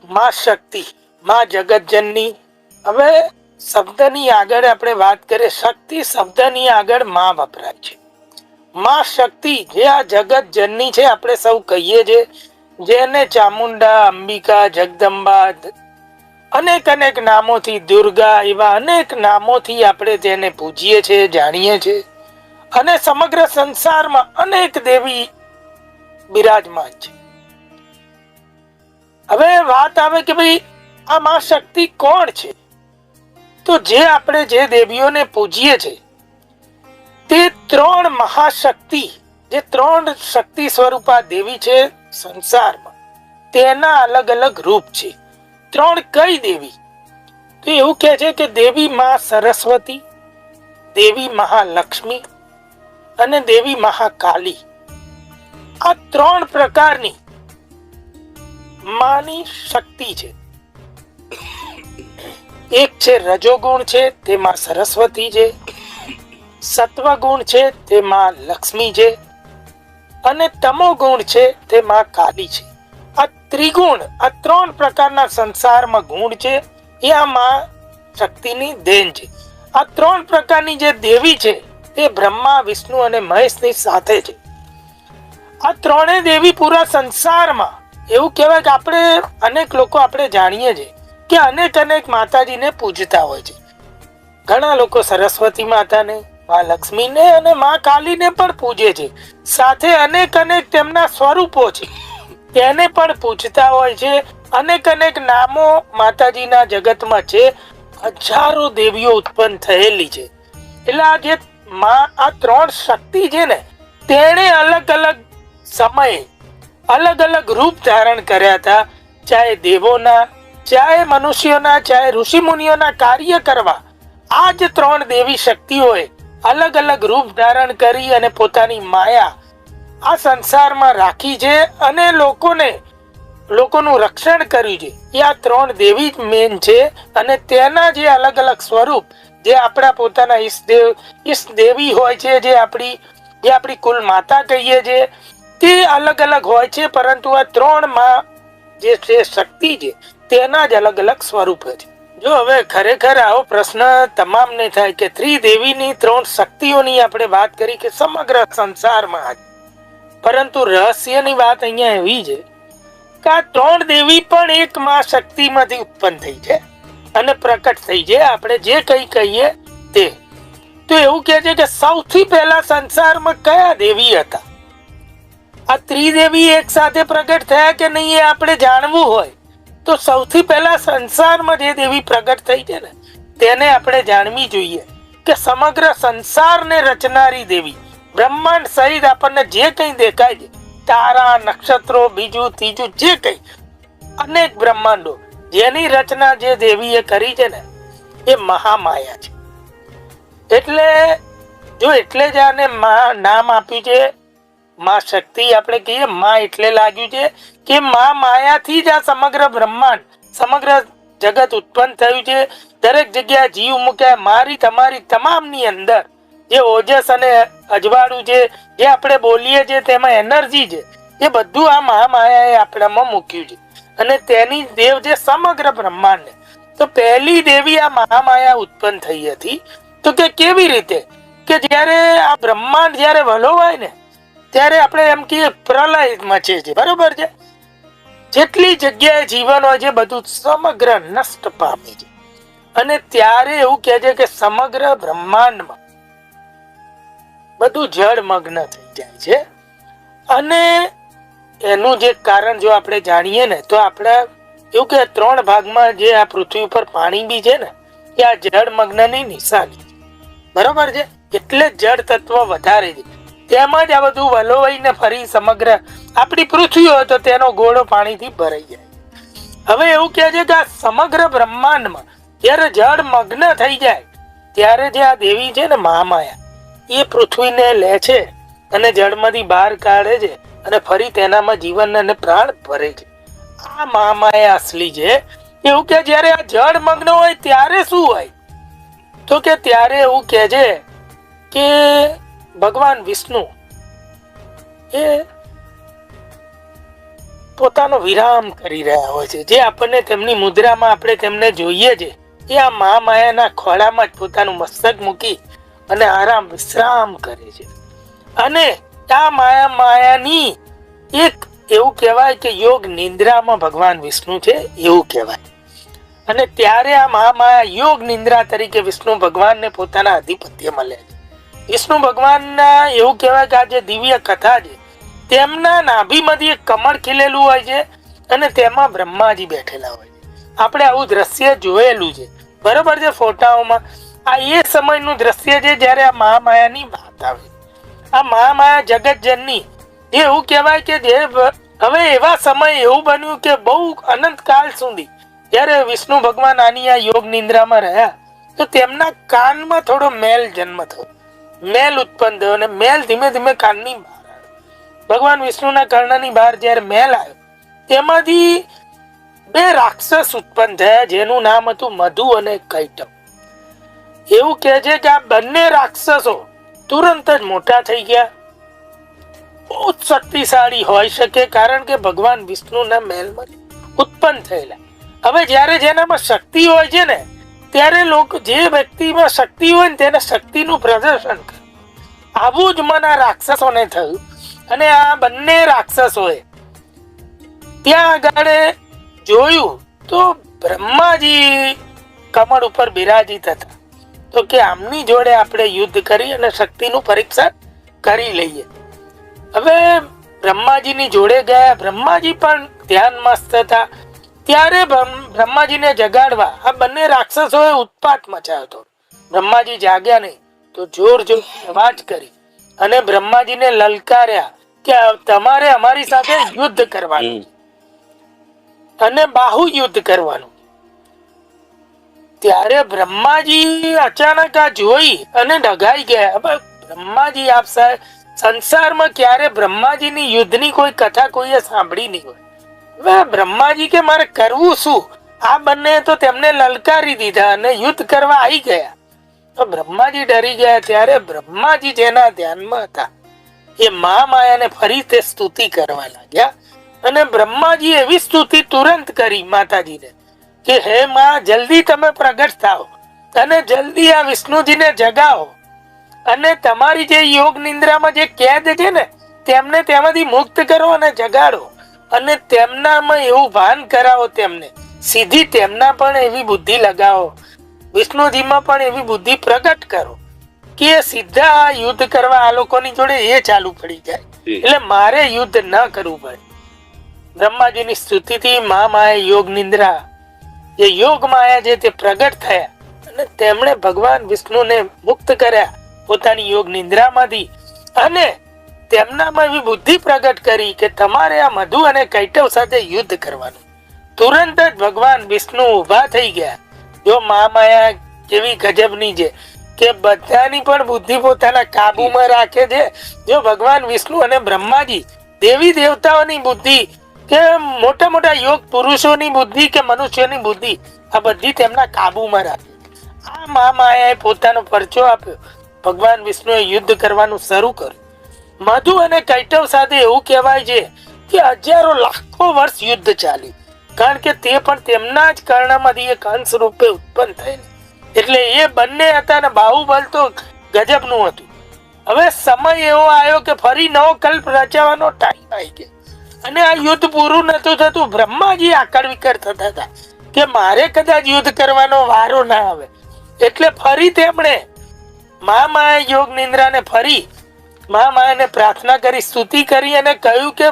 માં શક્તિ, માં જગતજનની. હવે શબ્દની આગળ આપણે વાત કરીએ, શક્તિ શબ્દની આગળ માં વપરાય છે. માં શક્તિ જે આ જગતજનની છે, આપણે સૌ કહીએ છીએ, જેને ચામુંડા, અંબિકા, જગદંબા, અનેક અનેક નામોથી, દુર્ગા, એવા અનેક નામોથી આપણે તેને પૂજીએ છીએ, જાણીએ છીએ. અને સમગ્ર સંસારમાં અનેક દેવી બિરાજમાન છે. હવે વાત આવે કે ભાઈ આ માં શક્તિ કોણ છે? તો જે આપણે જે દેવીઓને પૂજીએ છીએ તે ત્રણ મહાશક્તિ, જે ત્રણ શક્તિ સ્વરૂપા દેવી છે સંસારમાં, તેના અલગ અલગ રૂપ છે. ત્રણ કઈ દેવી? તો એવું કહે છે કે દેવી માં સરસ્વતી, દેવી મહાલક્ષ્મી અને દેવી મહાકાલી. આ ત્રણ પ્રકારની માની શક્તિ છે. એક છે રજોગુણ છે, તેમાં સરસ્વતી છે. સત્વગુણ છે, તેમાં લક્ષ્મી છે. અને તમો ગુણ છે, તેમાં કાલી છે. આ ત્રિગુણ, આ ત્રણ પ્રકારના સંસારમાં ગુણ છે, એ આ માં શક્તિની દેન છે. આ ત્રણ પ્રકારની જે દેવી છે તે બ્રહ્મા, વિષ્ણુ અને મહેશની સાથે છે. આ ત્રણેય દેવી પૂરા સંસારમાં, એવું કહેવાય કે આપણે અનેક લોકો આપણે જાણીએ છીએ કે અનેક અનેક માતાજીને પૂજતા હોય છે. ઘણા લોકો સરસ્વતી માતાને, માં લક્ષ્મીને અને માં કાલીને પણ પૂજે છે. સાથે અનેક અનેક તેમના સ્વરૂપો છે તેને પણ પૂજતા હોય છે. અનેક અનેક નામો માતાજીના જગતમાં છે. હજારો દેવીઓ ઉત્પન્ન થયેલી છે. એટલે આ જે માં, આ ત્રણ શક્તિ છે ને, તેણે અલગ અલગ સમયે અલગ અલગ રૂપ ધારણ કર્યા હતા. ચાહે દેવોના, ચાહે મનુષ્યોના, ચાહે ઋષિ મુનિઓના કાર્ય કરવા આ જ ત્રણ દેવી શક્તિઓએ અલગ અલગ રૂપ ધારણ કરી અને પોતાની માયા આ સંસારમાં રાખી છે અને લોકોનું રક્ષણ કર્યું છે. એ આ ત્રણ દેવી જ મેન છે. અને તેના જે અલગ અલગ સ્વરૂપ, જે આપણા પોતાના ઈષ્ટ દેવી હોય છે, જે આપણી કુલ માતા કહીએ છીએ, તે અલગ અલગ હોય છે. પરંતુ આ ત્રણ માં જે શક્તિ છે તેના જ અલગ અલગ સ્વરૂપ છે. જો હવે ખરેખર આવો પ્રશ્ન તમામને થાય કે ત્રિદેવીની, ત્રણ શક્તિઓની આપણે વાત કરી કે સમગ્ર સંસારમાં, પરંતુ રહસ્યની વાત અહીંયા એવી છે કે આ ત્રણ દેવી પણ એક માં શક્તિમાંથી ઉત્પન્ન થઈ છે અને પ્રકટ થઈ છે. આપણે જે કઈ કહીએ તે. તો એવું કહે છે કે સૌથી પહેલા સંસારમાં કયા દેવી હતા? આ ત્રિદેવી એક સાથે પ્રગટ થયા કે નહીં એ આપણે જાણવું હોય તો સૌથી પહેલા સંસારમાં જે દેવી પ્રગટ થઈ છે ને, તેને આપણે જાણવી જોઈએ કે સમગ્ર સંસારને રચનારી દેવી, બ્રહ્માંડ સહિત આપણને જે કંઈ દેખાય છે, તારા, નક્ષત્રો, બીજું ત્રીજું, જે કંઈ અનેક બ્રહ્માંડો, જેની રચના જે દેવીએ કરી છે ને, એ મહામાયા છે. એટલે જ આને નામ આપ્યું છે માં શક્તિ. આપણે કહીએ માં એટલે લાગ્યું છે કે માં માયાથી જ આ સમગ્ર બ્રહ્માંડ, સમગ્ર જગત ઉત્પન્ન થયું છે. દરેક જગ્યાએ જીવ મૂક્યા. મારી તમારી તમામની અંદર જે ઓજસ અને અજવાળું છે, જે આપણે બોલીએ છીએ, તેમાં એનર્જી છે, એ બધું આ મહામાયાએ આપણામાં મૂક્યું છે. અને તેની દેવ જે સમગ્ર બ્રહ્માંડ. તો પહેલી દેવી આ મહામાયા ઉત્પન્ન થઈ હતી. તો કે કેવી રીતે? કે જ્યારે આ બ્રહ્માંડ જ્યારે વલોવાય ને, ત્યારે આપણે એમ કહીએ પ્રલય મચે છે, બરોબર છે. જેટલી જગ્યાએ જીવન હોય છે બધું સમગ્ર નષ્ટ પામે છે. અને ત્યારે એવું કહે છે કે સમગ્ર બ્રહ્માંડમાં બધું જળમગ્ન થઈ જાય છે. અને એનું જે કારણ જો આપણે જાણીએ ને, તો આપણે એવું કે ત્રણ ભાગમાં જે આ પૃથ્વી ઉપર પાણી બી છે ને, એ આ જળમગ્નની નિશાની, બરોબર છે. એટલે જળ તત્વ વધારે છે. તેમાં જ આ બધું વલોવાઈને ફરી સમગ્ર આપણી પૃથ્વી હોય તો તેનો ગોળો પાણીથી ભરાઈ જાય. હવે એવું કહે છે કે આ સમગ્ર બ્રહ્માંડમાં જ્યારે જળ મગ્ન થઈ જાય, ત્યારે જે આ દેવી છે ને મહામાયા, એ પૃથ્વીને લે છે અને જળમાંથી બહાર કાઢે છે અને ફરી તેનામાં જીવન અને પ્રાણ ભરે છે. આ મહામાયા અસલી છે. એવું કે જ્યારે આ જળ મગ્ન હોય ત્યારે શું હોય? તો કે ત્યારે એવું કહે છે કે ભગવાન વિષ્ણુ એ પોતાનો વિરામ કરી રહ્યા હોય છે. જે આપણને તેમની મુદ્રામાં આપણે તેમને જોઈએ છે, એ આ મહામાયાના ખોળામાં જ પોતાનું મસ્તક મૂકી અને આરામ વિશ્રામ કરે છે. અને આ માયાની એક એવું કહેવાય કે યોગ નિંદ્રામાં ભગવાન વિષ્ણુ છે એવું કહેવાય. અને ત્યારે આ મહામાયા યોગ નિંદ્રા તરીકે વિષ્ણુ ભગવાનને પોતાના આધિપત્યમાં લે છે. વિષ્ણુ ભગવાનના એવું કહેવાય કે આ જે દિવ્ય કથા છે તેમના નાભીમાંથી એક કમળ ખીલેલું હોય છે અને તેમાં બ્રહ્માજી બેઠેલા હોય છે. આપણે આવું દ્રશ્ય જોયેલું છે, બરોબર છે, ફોટાઓમાં. આ એ સમયનું દ્રશ્ય છે જ્યારે આ મહામાયાની વાત આવે. આ મહામાયા જગત જનની એવું કહેવાય કે જે હવે એવા સમય એવું બન્યું કે બહુ અનંત કાળ સુધી જ્યારે વિષ્ણુ ભગવાન આની આ યોગ નિંદ્રામાં રહ્યા તો તેમના કાનમાં થોડો મેલ જન્મ થયો, મેલ ઉત્પન્ન થયો અને મેલ ધીમે ધીમે કાનની બહાર આવ્યો. ભગવાન વિષ્ણુના કર્ણની બહાર જ્યારે મેલ આવ્યો તેમાંથી 2 રાક્ષસ ઉત્પન્ન થયા જેનું નામ હતું મધુ અને કૈટવ. એવું કહે છે કે આ બંને રાક્ષસો તુરંત જ મોટા થઈ ગયા. બહુ જ શક્તિશાળી હોઈ શકે કારણ કે ભગવાન વિષ્ણુના મહેલમાં ઉત્પન્ન થયેલા. હવે જ્યારે જેનામાં શક્તિ હોય છે ને ત્યારે લોકો જે વ્યક્તિમાં શક્તિ હોય ને તેને શક્તિનું પ્રદર્શન કરે. આવું જ મન આ રાક્ષસોને થયું. અને આ બંને રાક્ષસોએ ત્યાં આગળ જોયું તો બ્રહ્માજી કમળ ઉપર બિરાજિત હતા. તો કે આમની જોડે આપણે યુદ્ધ કરી અને શક્તિનું પરીક્ષા કરી લઈએ. હવે બ્રહ્માજીની જોડે ગયા. બ્રહ્માજી પણ ધ્યાન મસ્ત હતા. ત્યારે બ્રહ્માજીને જગાડવા આ બંને રાક્ષસોએ ઉત્પાત મચાવ્યો હતો. બ્રહ્માજી જાગ્યા નહીં તો જોર જોર અવાજ કરી અને બ્રહ્માજીને લલકાર્યા કે તમારે અમારી સાથે યુદ્ધ કરવાનું અને બાહુ યુદ્ધ કરવાનું. ત્યારે બ્રહ્માજી અચાનક આ જોઈ અને ડઘાઈ ગયા. હવે બ્રહ્માજી આપ સાહેબ સંસારમાં ક્યારે બ્રહ્માજીની યુદ્ધની કોઈ કથા કોઈએ સાંભળી નહીં હોય. હવે બ્રહ્માજી કે મારે કરવું શું? આ બંને તો તેમને લલકારી દીધા અને યુદ્ધ કરવા આવી ગયા. તો બ્રહ્માજી ડરી ગયા. ત્યારે બ્રહ્માજી જેના ધ્યાનમાં હતા એ મહામાયાને ફરી તે સ્તુતિ કરવા લાગ્યા. અને બ્રહ્માજી એવી સ્તુતિ તુરંત કરી માતાજીને કે હે માં, જલ્દી તમે પ્રગટ થાઓ અને જલ્દી આ વિષ્ણુજીને જગાવો અને તમારી જે યોગ નિંદ્રામાં જે કેદ છે ને તેમને તેમાંથી મુક્ત કરો અને જગાડો અને તેમનામાં એવું ભાન કરાવો, તેમને સીધી તેમના પણ એવી બુદ્ધિ લગાવો, વિષ્ણુજીમાં પણ એવી બુદ્ધિ પ્રગટ કરો કે સીધા યુદ્ધ કરવા આ લોકોની જોડે એ ચાલુ પડી જાય. એટલે મારે યુદ્ધ ન કરવું પડે. બ્રહ્માજીની સ્તુતિથી મહામાયા યોગ નિંદ્રા જે યોગ માયા છે તે પ્રગટ થયા અને તેમણે ભગવાન વિષ્ણુને મુક્ત કર્યા પોતાની યોગ નિંદ્રામાંથી અને તેમનામાં એવી બુદ્ધિ પ્રગટ કરી કે તમારે આ મધુ અને કૈટવ સાથે યુદ્ધ કરવાનું. તુરંત જ ભગવાન વિષ્ણુ ઉભા થઈ ગયા. જો મહામાયા કેવી ગજબની છે કે બધાની પણ બુદ્ધિ પોતાના કાબુમાં રાખે છે. જો ભગવાન વિષ્ણુ અને બ્રહ્માજી દેવી દેવતાઓની બુદ્ધિ કે મોટા મોટા યોગ પુરુષોની બુદ્ધિ કે મનુષ્યોની બુદ્ધિ આ બધી તેમના કાબુમાં રાખે. આ મહામાયાએ પોતાનો પરચો આપ્યો. ભગવાન વિષ્ણુએ યુદ્ધ કરવાનું શરૂ કર્યું. મધુ અને કૈટવ સાથે એવું કહેવાય છે કે હજારો લાખો વર્ષ યુદ્ધ ચાલ્યું કારણ કે તે પણ તેમના જ કર્ણમાંથી એક અંશ રૂપે ઉત્પન્ન થયેલ. એટલે એ બંને હતા ને બાહુબલ તો ગજબનું હતું. હવે સમય એવો આવ્યો કે ફરી નવો કલ્પ રચાવાનો ટાઈમ આવી ગયો અને આ યુદ્ધ પૂરું નતું થતું. બ્રહ્માજી આકળ વિકળ થતા હતા કે મારે કદાચ યુદ્ધ કરવાનો વારો ના આવે. એટલે ફરી તેમણે મહામાયા યોગ નિંદ્રાને ફરી મહામાયાને પ્રાર્થના કરી, સ્તુતિ કરી અને કહ્યું કે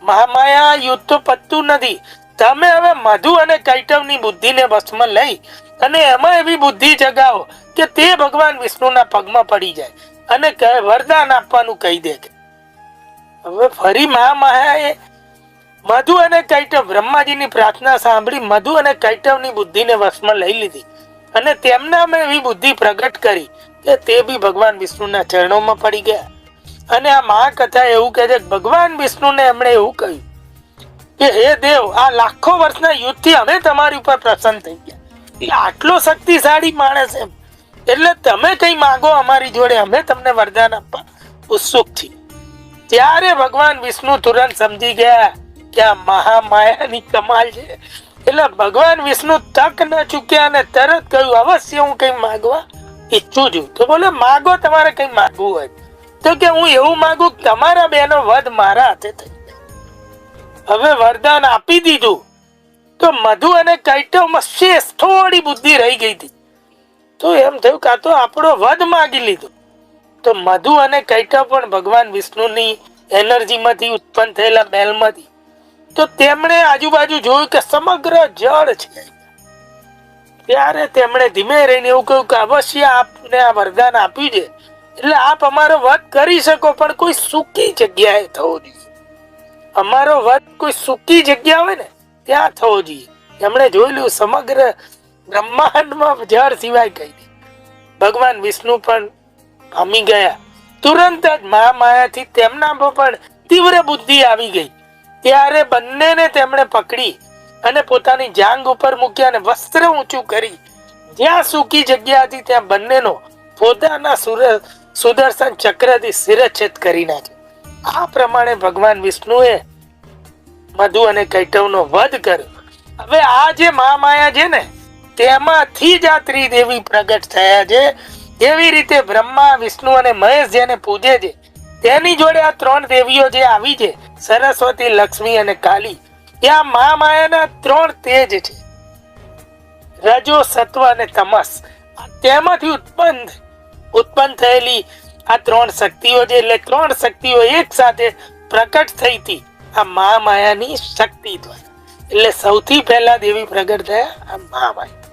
મહામાયા યુદ્ધ તો પતતું નથી. તમે હવે મધુ અને કૈટવની બુદ્ધિને વશમાં લઈ અને એમાં એવી બુદ્ધિ જગાવો કે તે ભગવાન વિષ્ણુના પગમાં પડી જાય અને વરદાન આપવાનું કહી દે. હવે ફરી મહામાયાએ મધુ અને કૈટવ બ્રહ્માજીની પ્રાર્થના સાંભળી મધુ અને કૈટવની બુદ્ધિને વશમાં લઈ લીધી અને તેમનામાં એવી બુદ્ધિ પ્રગટ કરી કે તે બી ભગવાન વિષ્ણુના ચરણોમાં પડી ગયા. અને આ મહાકથા એવું કહે છે ભગવાન વિષ્ણુને એમણે એવું કહ્યું કે હે દેવ, આ લાખો વર્ષના યુદ્ધથી અમે તમારી ઉપર પ્રસન્ન થઈ ગયા. આટલો શક્તિશાળી માણસ એમ એટલે તમે કઈ માંગો અમારી જોડે, અમે તમને વરદાન આપવા ઉત્સુક છીએ. ત્યારે ભગવાન વિષ્ણુ તુરંત સમજી ગયા કે આ મહામાયાની કમાલ છે. એટલે ભગવાન વિષ્ણુ તક ન ચૂક્યા અને તરત કહ્યું અવશ્ય હું કઈ માંગવા ઈચ્છું છું. તો બોલે માગો, તમારે કઈ માંગવું હોય તો. કે હું એવું માંગુ તમારા બેનો વધ મારા હાથે થઈ. હવે વરદાન આપી દીધું તો મધુ અને કૈટવમાં શેષ થોડી બુદ્ધિ રહી ગઈ હતી. તો એમ થયું કે આ તો આપણો વધ માંગી લીધો. તો મધુ અને કૈટવ પણ ભગવાન વિષ્ણુની એનર્જી માંથી ઉત્પન્ન થયેલા મહેલમાંથી. તો તેમણે આજુબાજુ જોયું કે સમગ્ર જળ છે. ત્યારે તેમણે ધીમે રહીને એવું કહ્યું કે અવશ્ય આપને આ વરદાન આપ્યું છે એટલે આપ અમારો વધ કરી શકો, પણ કોઈ સૂકી જગ્યાએ થવો જોઈએ. અમારો વધ કોઈ સૂકી જગ્યા હોય ને ત્યાં થવો જોઈએ. એમણે જોયેલું સમગ્ર બ્રહ્માંડમાં જળ સિવાય કઈ નહીં. ભગવાન વિષ્ણુ પણ પામી ગયા. તુરંત જ મહામાયાથી તેમનામાં પણ તીવ્ર બુદ્ધિ આવી ગઈ. ત્યારે બંનેને તેમણે પકડી અને પોતાની જાંઘ ઉપર મૂક્યા અને વસ્ત્ર ઊંચું કરી જ્યાં સૂકી જગ્યા હતી ત્યાં બંનેનો પોતાના સુદર્શન ચક્રથી શિરચ્છેદ કરી નાખ્યો. આ પ્રમાણે ભગવાન વિષ્ણુએ મધુ અને કૈટવનો વધ કર્યો. હવે આ જે મહામાયા છે ને તેમાંથી જ આ ત્રિદેવી પ્રગટ થયા છે. એવી રીતે બ્રહ્મા, વિષ્ણુ અને મહેશ જેને પૂજે છે તેની જોડે આ ત્રણ દેવીઓ જે આવી છે, સરસ્વતી, લક્ષ્મી અને કાલી, ત્યાં મહામાયાના ત્રણ તેજ છે, રજો, સત્વ અને તમસ. તેમાંથી ઉત્પન્ન થયેલી આ ત્રણ શક્તિઓ છે. એટલે ત્રણ શક્તિઓ એક સાથે પ્રકટ થઈ હતી આ મહામાયાની શક્તિ દ્વારા. એટલે સૌથી પહેલા દેવી પ્રગટ થયા આ મહામાયા.